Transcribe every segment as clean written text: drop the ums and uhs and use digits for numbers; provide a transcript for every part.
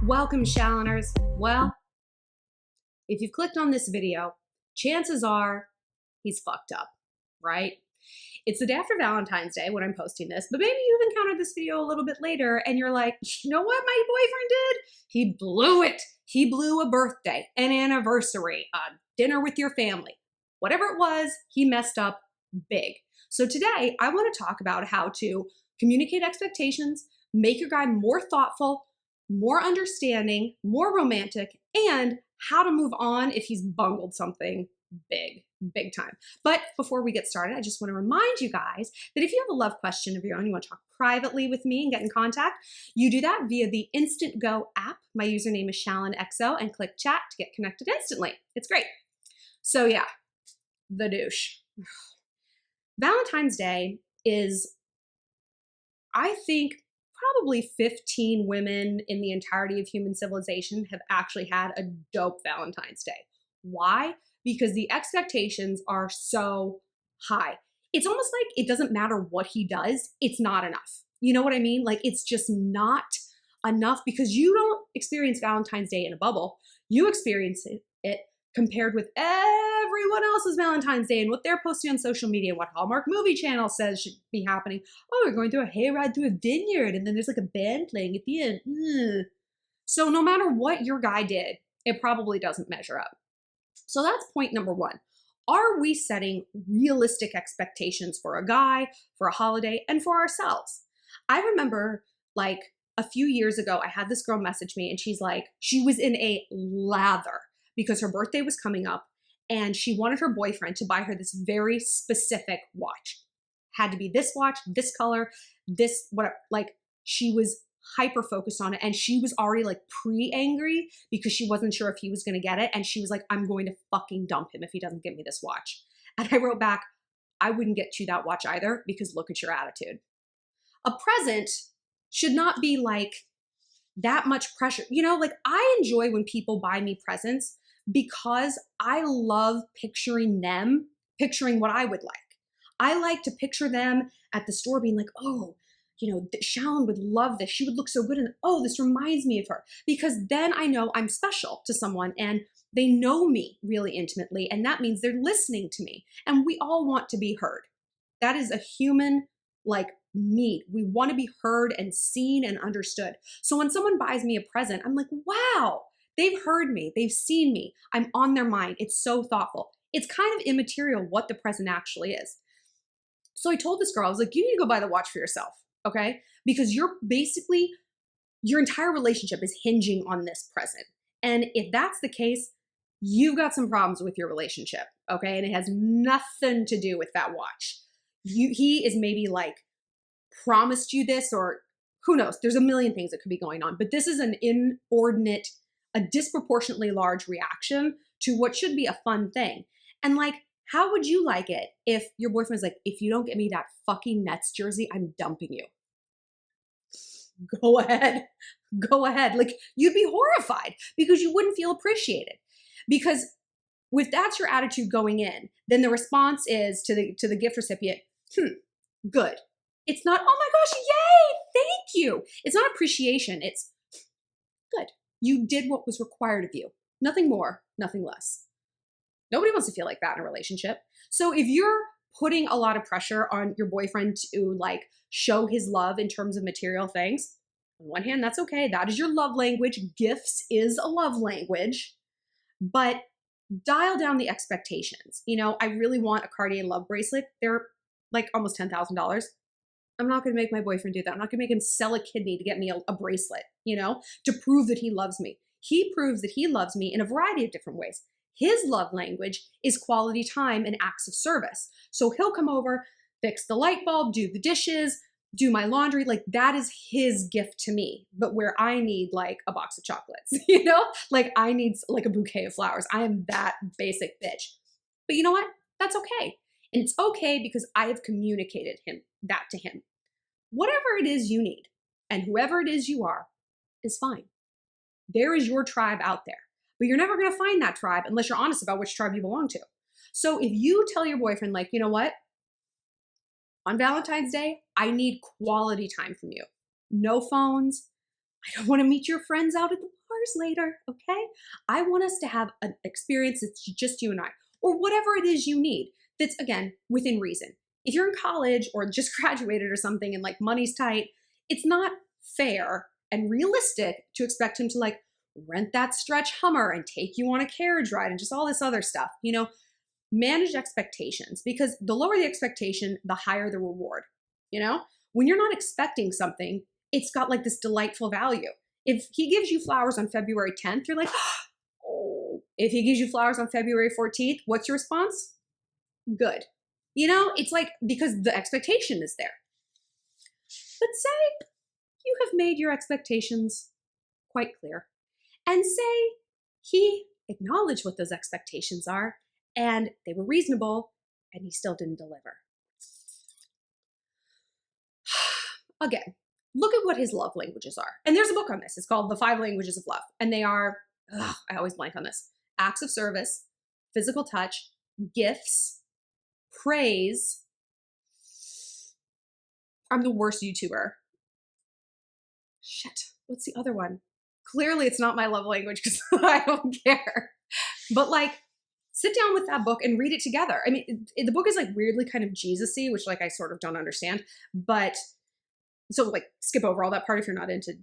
Welcome, Shalloners. Well, if you've clicked on this video, chances are he's fucked up, right? It's the day after Valentine's Day when I'm posting this, but maybe you've encountered this video a little bit later and you're like, you know what my boyfriend did? He blew it. He blew a birthday, an anniversary, a dinner with your family. Whatever it was, he messed up big. So today, I want to talk about how to communicate expectations, make your guy more thoughtful, more understanding, more romantic, and how to move on if he's bungled something big time. But before we get started, I just want to remind you guys that if you have a love question of your own, you want to talk privately with me and get in contact, you do that via the Instant Go app. My username is ShallonXO, and click chat to get connected instantly. It's great. So yeah, the douche. Valentine's Day is, I think, probably 15 women in the entirety of human civilization have actually had a dope Valentine's Day. Why? Because the expectations are so high. It's almost like it doesn't matter what he does, it's not enough. You know what I mean? Like, it's just not enough because you don't experience Valentine's Day in a bubble. You experience it compared with everyone else's Valentine's Day and what they're posting on social media, what Hallmark movie channel says should be happening. Oh, we're going through a hayride through a vineyard and then there's like a band playing at the end. So no matter what your guy did, it probably doesn't measure up. So that's point number one. Are we setting realistic expectations for a guy, for a holiday, and for ourselves? I remember like a few years ago, I had this girl message me and she's like, she was in a lather because her birthday was coming up and she wanted her boyfriend to buy her this very specific watch. Had to be this watch, this color, this, whatever. Like, she was hyper focused on it and she was already like pre-angry because she wasn't sure if he was going to get it. And she was like, I'm going to fucking dump him if he doesn't give me this watch. And I wrote back, I wouldn't get you that watch either because look at your attitude. A present should not be like that much pressure. You know, like, I enjoy when people buy me presents because I love picturing them, picturing what I would like. I like to picture them at the store being like, oh, you know, Shallon would love this. She would look so good. And oh, this reminds me of her. Because then I know I'm special to someone and they know me really intimately. And that means they're listening to me. And we all want to be heard. That is a human, like, need. We want to be heard and seen and understood. So when someone buys me a present, I'm like, wow, they've heard me. They've seen me. I'm on their mind. It's so thoughtful. It's kind of immaterial what the present actually is. So I told this girl, I was like, you need to go buy the watch for yourself. Okay? Because you're basically, your entire relationship is hinging on this present. And if that's the case, you've got some problems with your relationship. Okay? And it has nothing to do with that watch. He is maybe like promised you this, or who knows? There's a million things that could be going on. But this is an inordinate, a disproportionately large reaction to what should be a fun thing. And like, how would you like it if your boyfriend's like, if you don't get me that fucking Nets jersey, I'm dumping you? Go ahead. Go ahead. Like, you'd be horrified because you wouldn't feel appreciated. Because if that's your attitude going in, then the response is to the gift recipient, good. It's not, oh my gosh, yay, thank you. It's not appreciation. It's good. You did what was required of you. Nothing more, nothing less. Nobody wants to feel like that in a relationship. So if you're putting a lot of pressure on your boyfriend to like show his love in terms of material things, on one hand, that's okay. That is your love language. Gifts is a love language, but dial down the expectations. You know, I really want a Cartier love bracelet. They're like almost $10,000. I'm not going to make my boyfriend do that. I'm not going to make him sell a kidney to get me a bracelet, you know, to prove that he loves me. He proves that he loves me in a variety of different ways. His love language is quality time and acts of service. So he'll come over, fix the light bulb, do the dishes, do my laundry. Like, that is his gift to me. But where I need like a box of chocolates, you know, like I need like a bouquet of flowers. I am that basic bitch. But you know what? That's okay. And it's okay because I have communicated that to him. Whatever it is you need and whoever it is you are is fine. There is your tribe out there. But you're never going to find that tribe unless you're honest about which tribe you belong to. So if you tell your boyfriend, like, you know what? On Valentine's Day, I need quality time from you. No phones. I don't want to meet your friends out at the bars later, okay? I want us to have an experience that's just you and I, or whatever it is you need that's, again, within reason. If you're in college or just graduated or something and like money's tight, it's not fair and realistic to expect him to like rent that stretch Hummer and take you on a carriage ride and just all this other stuff. Manage expectations, because the lower the expectation, the higher the reward. When you're not expecting something, it's got like this delightful value. If he gives you flowers on February 10th, you're like, oh. If he gives you flowers on February 14th, what's your response? Good. It's like, because the expectation is there. But say you have made your expectations quite clear, and say he acknowledged what those expectations are and they were reasonable and he still didn't deliver. Again, look at what his love languages are. And there's a book on this. It's called The 5 Languages of Love. And they are, I always blank on this, acts of service, physical touch, gifts, praise. I'm the worst YouTuber. Shit, what's the other one? Clearly it's not my love language because I don't care. But like, sit down with that book and read it together. I mean, the book is like weirdly kind of Jesus-y, which like I sort of don't understand. But so like skip over all that part if you're not into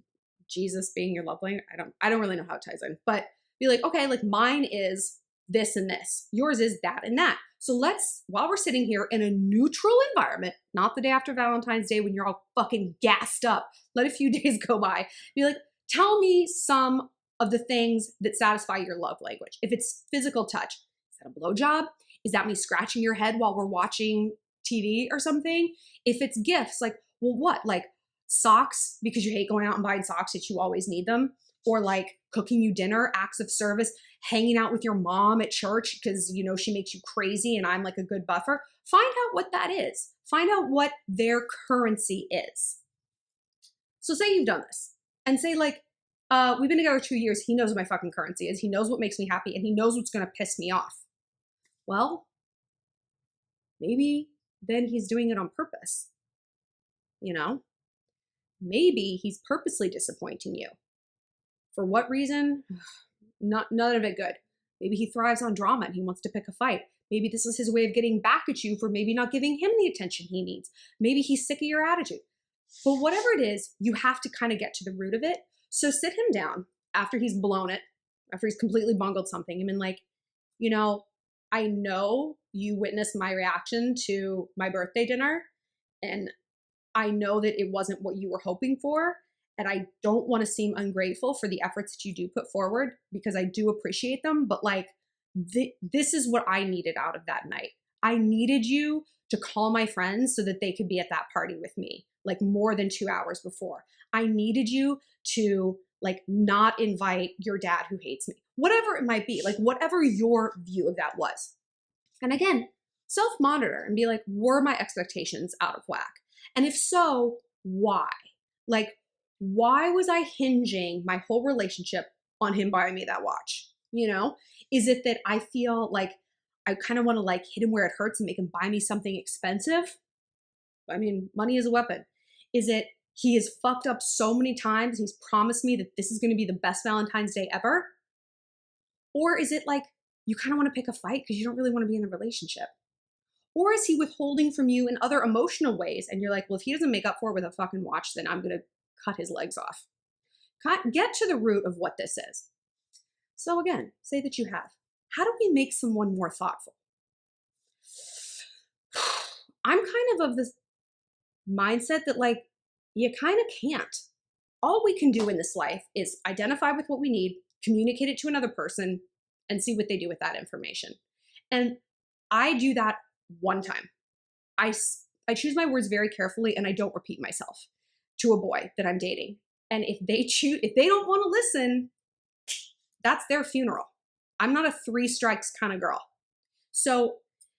Jesus being your love language. I don't really know how it ties in. But be like, okay, like mine is this and this. Yours is that and that. So let's, while we're sitting here in a neutral environment, not the day after Valentine's Day when you're all fucking gassed up, let a few days go by, be like, tell me some of the things that satisfy your love language. If it's physical touch, is that a blowjob? Is that me scratching your head while we're watching TV or something? If it's gifts, like, well, what? Like socks, because you hate going out and buying socks that you always need them, or like cooking you dinner, acts of service, hanging out with your mom at church because she makes you crazy and I'm like a good buffer. Find out what that is. Find out what their currency is. So say you've done this and say like, we've been together 2 years. He knows what my fucking currency is. He knows what makes me happy and he knows what's going to piss me off. Well, maybe then he's doing it on purpose. Maybe he's purposely disappointing you. For what reason? None of it good. Maybe he thrives on drama and he wants to pick a fight. Maybe this is his way of getting back at you for maybe not giving him the attention he needs. Maybe he's sick of your attitude. But whatever it is, you have to kind of get to the root of it. So sit him down after he's blown it, after he's completely bungled something, and been like, I know you witnessed my reaction to my birthday dinner, and I know that it wasn't what you were hoping for. And I don't want to seem ungrateful for the efforts that you do put forward because I do appreciate them. But like, this is what I needed out of that night. I needed you to call my friends so that they could be at that party with me, like more than 2 hours before. I needed you to like not invite your dad who hates me, whatever it might be, like whatever your view of that was. And again, self-monitor and be like, were my expectations out of whack? And if so, why? Like, why was I hinging my whole relationship on him buying me that watch? Is it that I feel like I kind of want to like hit him where it hurts and make him buy me something expensive? I mean, money is a weapon. Is it he has fucked up so many times and he's promised me that this is going to be the best Valentine's Day ever? Or is it like you kind of want to pick a fight because you don't really want to be in a relationship? Or is he withholding from you in other emotional ways? And you're like, well, if he doesn't make up for it with a fucking watch, then I'm going to cut his legs off. Get to the root of what this is. So again, say that you have. How do we make someone more thoughtful? I'm kind of this mindset that like, you kind of can't. All we can do in this life is identify with what we need, communicate it to another person, and see what they do with that information. And I do that one time. I choose my words very carefully and I don't repeat myself to a boy that I'm dating. And if they don't want to listen, that's their funeral. I'm not a 3 strikes kind of girl. So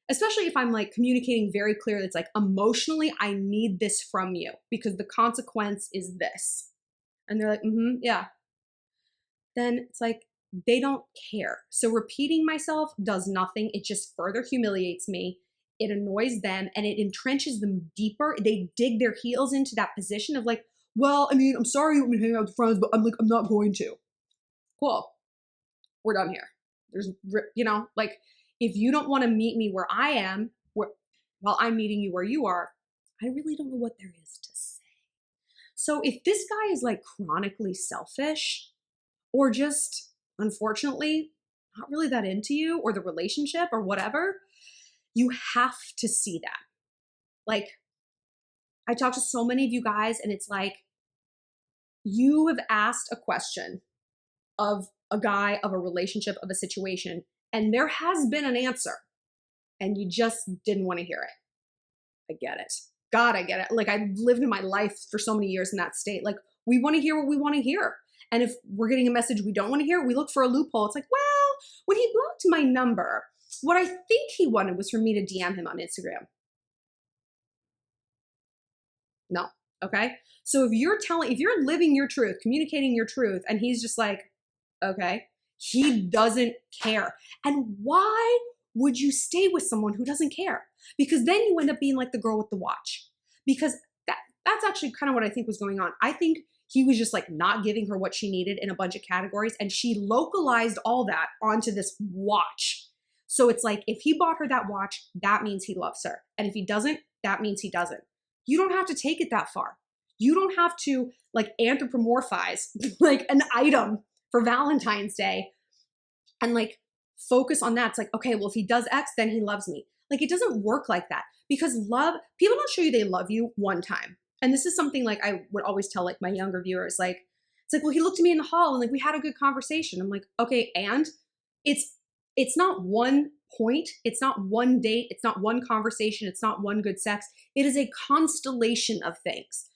especially if I'm like communicating very clearly, it's like emotionally, I need this from you because the consequence is this. And they're like, yeah. Then it's like, they don't care. So repeating myself does nothing. It just further humiliates me. It annoys them and it entrenches them deeper. They dig their heels into that position of like, well, I mean, I'm sorry you want me to hang out with friends, but I'm not going to. Cool. We're done here. There's, like, if you don't want to meet me where I am, while I'm meeting you where you are, I really don't know what there is to say. So if this guy is like chronically selfish, or just, unfortunately, not really that into you or the relationship or whatever, you have to see that. Like, I talk to so many of you guys, and it's like, you have asked a question of a guy, of a relationship, of a situation, and there has been an answer, and you just didn't want to hear it. I get it. God, I get it. Like, I've lived in my life for so many years in that state. Like, we want to hear what we want to hear. And if we're getting a message we don't want to hear, we look for a loophole. It's like, well, when he blocked my number, what I think he wanted was for me to DM him on Instagram. No. Okay. So if you're living your truth, communicating your truth, and he's just like, okay, he doesn't care. And why would you stay with someone who doesn't care? Because then you end up being like the girl with the watch. Because that's actually kind of what I think was going on. I think he was just like not giving her what she needed in a bunch of categories, and she localized all that onto this watch. So it's like, if he bought her that watch, that means he loves her. And if he doesn't, that means he doesn't. You don't have to take it that far. You don't have to like anthropomorphize like an item for Valentine's Day and like focus on that. It's like, okay, well, if he does X, then he loves me. Like, it doesn't work like that, because people don't show you they love you one time. And this is something like I would always tell like my younger viewers, like, it's like, well, he looked at me in the hall and like we had a good conversation. I'm like, okay, and it's not one point, it's not one date, it's not one conversation, it's not one good sex. It is a constellation of things.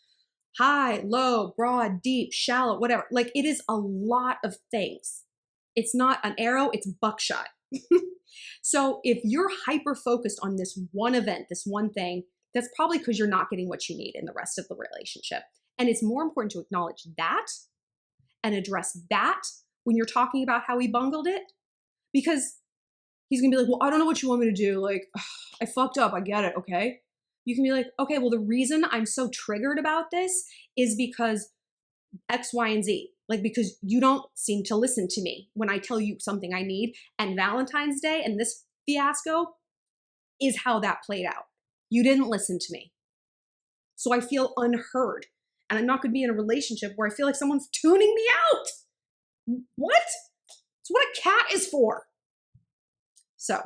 High, low, broad, deep, shallow, whatever. Like, it is a lot of things. It's not an arrow, it's buckshot. So if you're hyper focused on this one event, this one thing, that's probably because you're not getting what you need in the rest of the relationship. And it's more important to acknowledge that and address that when you're talking about how he bungled it, because he's gonna be like, well, I don't know what you want me to do. Like, I fucked up, I get it, okay? You can be like, okay, well, the reason I'm so triggered about this is because X, Y, and Z. Like, because you don't seem to listen to me when I tell you something I need. And Valentine's Day and this fiasco is how that played out. You didn't listen to me. So I feel unheard. And I'm not going to be in a relationship where I feel like someone's tuning me out. What? It's what a cat is for. So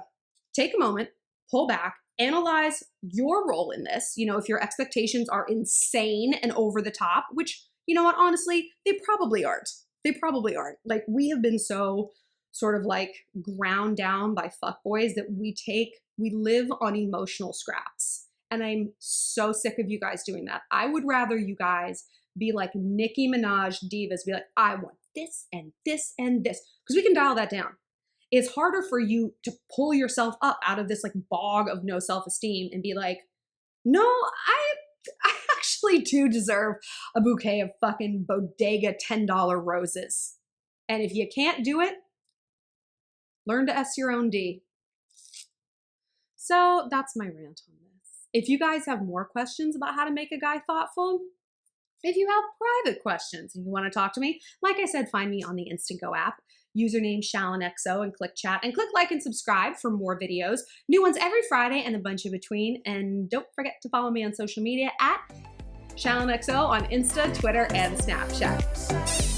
take a moment, pull back, analyze your role in this. You know, if your expectations are insane and over the top, which, you know what, honestly, they probably aren't. They probably aren't. Like, we have been so sort of like ground down by fuckboys that we live on emotional scraps. And I'm so sick of you guys doing that. I would rather you guys be like Nicki Minaj divas, be like, I want this and this and this, because we can dial that down. It's harder for you to pull yourself up out of this like bog of no self-esteem and be like, no, I actually do deserve a bouquet of fucking bodega $10 roses. And if you can't do it, learn to S your own D. So that's my rant on this. If you guys have more questions about how to make a guy thoughtful, if you have private questions and you want to talk to me, like I said, find me on the Instant-Go app, username ShallonXO, and click chat, and click like and subscribe for more videos. New ones every Friday and a bunch in between. And don't forget to follow me on social media at ShallonXO on Insta, Twitter, and Snapchat.